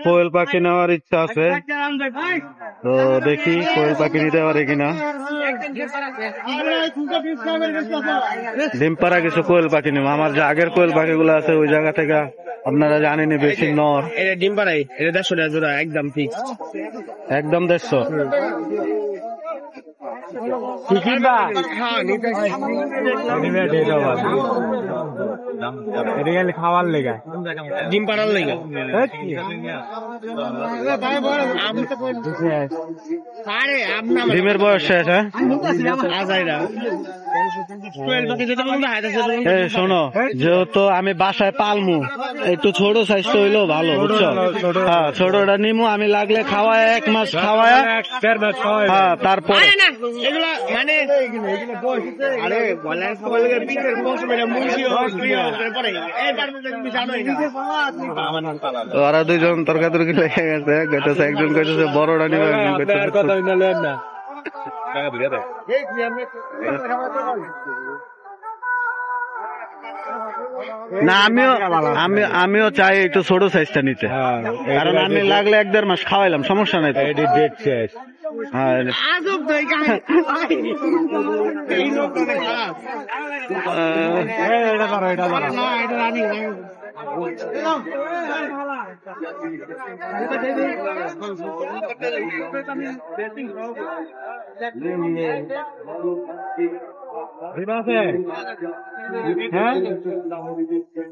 কোয়েল পাখি নেওয়ার ইচ্ছা আছে, তো দেখি কোয়েল পাখি নিতে পারে কিনা। ডিম পাড়া কিছু কোয়েল পাখি নেব, আমার যে আগের কোয়েল পাখিগুলো আছে ওই জায়গা থেকে আপনারা জানেনি বেশি নর। এটা ডিম পাড়াই, এটা 150 টাকা জোড়া, একদম ফিক্স, একদম 150। খাওয়ার লেগা ডিম পাড়ার লেগা ডিমের বয়স শেষ। হ্যাঁ শোনো, যেহেতু আমি বাসায় পালমু, একটু ছোট সাইজ তো হইলেও ভালো, বুঝছো? হ্যাঁ ছোটটা নিমু, আমি লাগলে খাওয়ায় 1 মাস খাওয়ায়, হ্যাঁ তারপর এগুলা মানে ওরা দুইজন তর্কাতর্কি লেগে গেছে, একজন কইতেছে বড়টা নিবে, একজন কইতেছে না। আমিও চাই একটু ছোট সাইজটা নিতে, কারণ আমি লাগলে 1-1.5 মাস খাওয়াইলাম, সমস্যা নাই।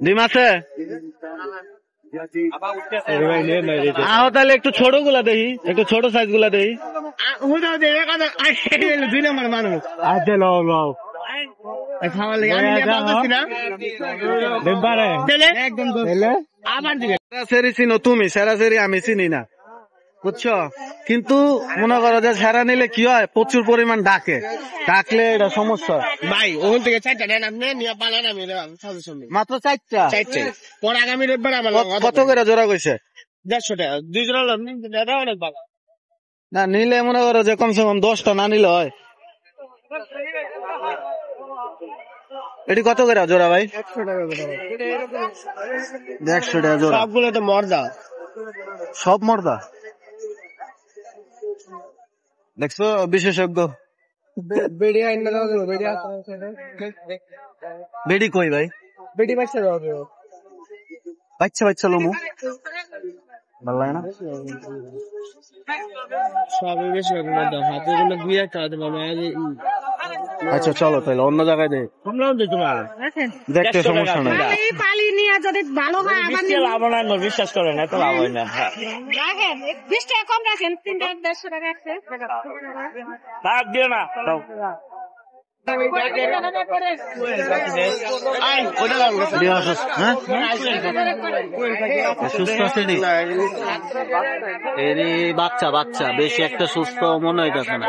ডিম আছে? আহ তাহলে একটু ছোট গুলা দেখি, একটু ছোট সাইজ গুলা দেখি। 2 নম্বর মানুষ চিনো তুমি, সেরাসেরি আমি চিনি না, বুঝছো? কিন্তু মনে করো যে সেরা নিলে কি হয়, প্রচুর পরিমাণ ডাকলে এটা সমস্যা। ভাই ওখান থেকে 4টা নেন আপনি, নিয়ে পালান, আমি মাত্র 4টা। পর আগামী রোববার আমার কত করে জোড়া কইছে? 150 টাকা 2 জোড়া অনেক ভালো না নিলে মনে করো যে কমসে কম 10টা না নিলে হয়। এটি কত করে জোড়া ভাই? 100 টাকা জোড়া। 100 টাকা জোড়া। সবগুলো তো মর্দা, সব মর্দা। দেখছো বিশেষজ্ঞ। বেডি কই ভাই? বেডি বাচ্চা বাচ্চা লমু ভালো লাগে না। সবই বেশি হাতে গুলো 2-1 টাকা দেবো। আচ্ছা চলো তাহলে অন্য জায়গায় দেখ, দেখতে সমস্যা নাই। বিশ্বাস করেন এত লাভ হয় না। 20 টাকা কম রাখেন, 150 টাকা রাখছে। দিও না বাচ্চা বেশি একটা সুস্থ মনে হইতেছে না।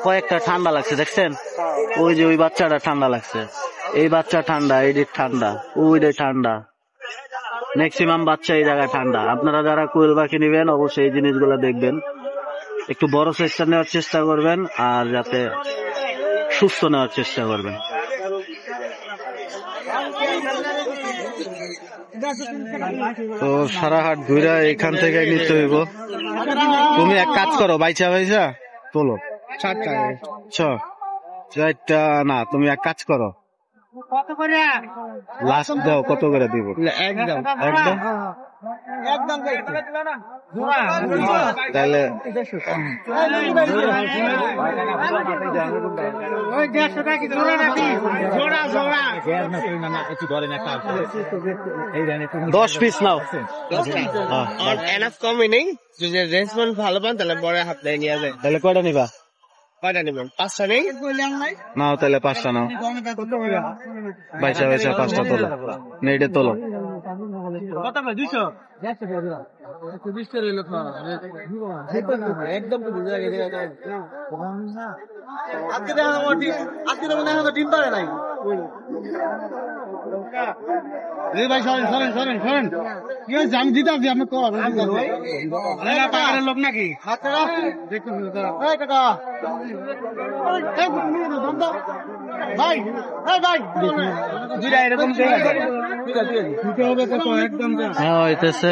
কয়েকটা ঠান্ডা লাগছে দেখছেন, ওই যে ওই বাচ্চাটা ঠান্ডা লাগছে, এই বাচ্চা ঠান্ডা, এইদিক ঠান্ডা, ওইটাই ঠান্ডা, ম্যাক্সিমাম বাচ্চা এই জায়গায় ঠান্ডা। আপনারা যারা কোয়েল পাখি নিবেন অবশ্যই এই জিনিসগুলো দেখবেন, একটু বড় সাইজটা নেওয়ার চেষ্টা করবেন, আর যাতে সুস্থ নেওয়ার চেষ্টা করবেন। তো সারা হাট ঘুরা এখান থেকে নিতে হইব। তুমি এক কাজ করো, বাইচা তোলো 4টা না, তুমি এক কাজ করো, লাস্ট দাও, কত করে দিব? একদম তাহলে দশ পিস নাও, কমই নেই, রেসপন্স ভালো পান তাহলে বড় হাত নিয়ে যায়। তাহলে কয়টা নিবা? কয়টা নিবেন? 5টা নেই নাও, তাহলে 5টা নাও, বাইচা 5টা তোলো, নেটে তোলো। আজকে ডিম পারে নাই। ভাই সরেন সরেন সরেন সরেন কি হয়েছে আমি দিতে আসছি আপনি তো লোক নাকি দেখুন ভাই ভাই দুইটা এরকম হ্যাঁ হইতেছে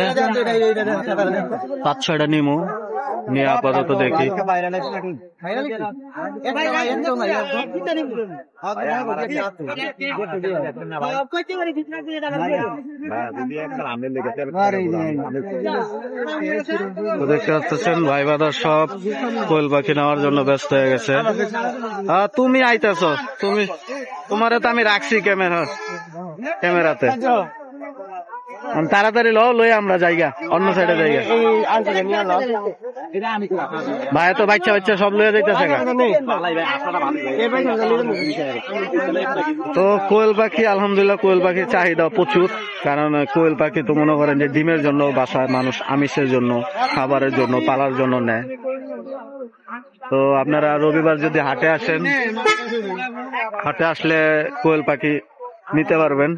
5-6টা নিমু নিয়ে আপাতত দেখি। তো দেখতে পাচ্ছেন ভাই বাদার সব কোয়েল পাখি নেওয়ার জন্য ব্যস্ত হয়ে গেছে। তুমি আইতেছ, তোমারে তো আমি রাখছি ক্যামেরাতে। তাড়াতাড়ি লই আমরা জায়গা অন্য সাইডে জায়গা। ভাই তো বাচ্চা বাচ্চা সব লয়ে যাইতেছে। তো কোয়েল পাখি আলহামদুলিল্লাহ কোয়েল পাখির চাহিদা প্রচুর, কারণ কোয়েল পাখি তো মনে করেন যে ডিমের জন্য বাসায় মানুষ আমিষের জন্য খাবারের জন্য পালার জন্য নেয়। তো আপনারা রবিবার যদি হাটে আসেন, হাটে আসলে কোয়েল পাখি নিতে পারবেন।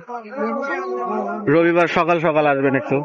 রবিবার সকাল সকাল আসবেন একটু।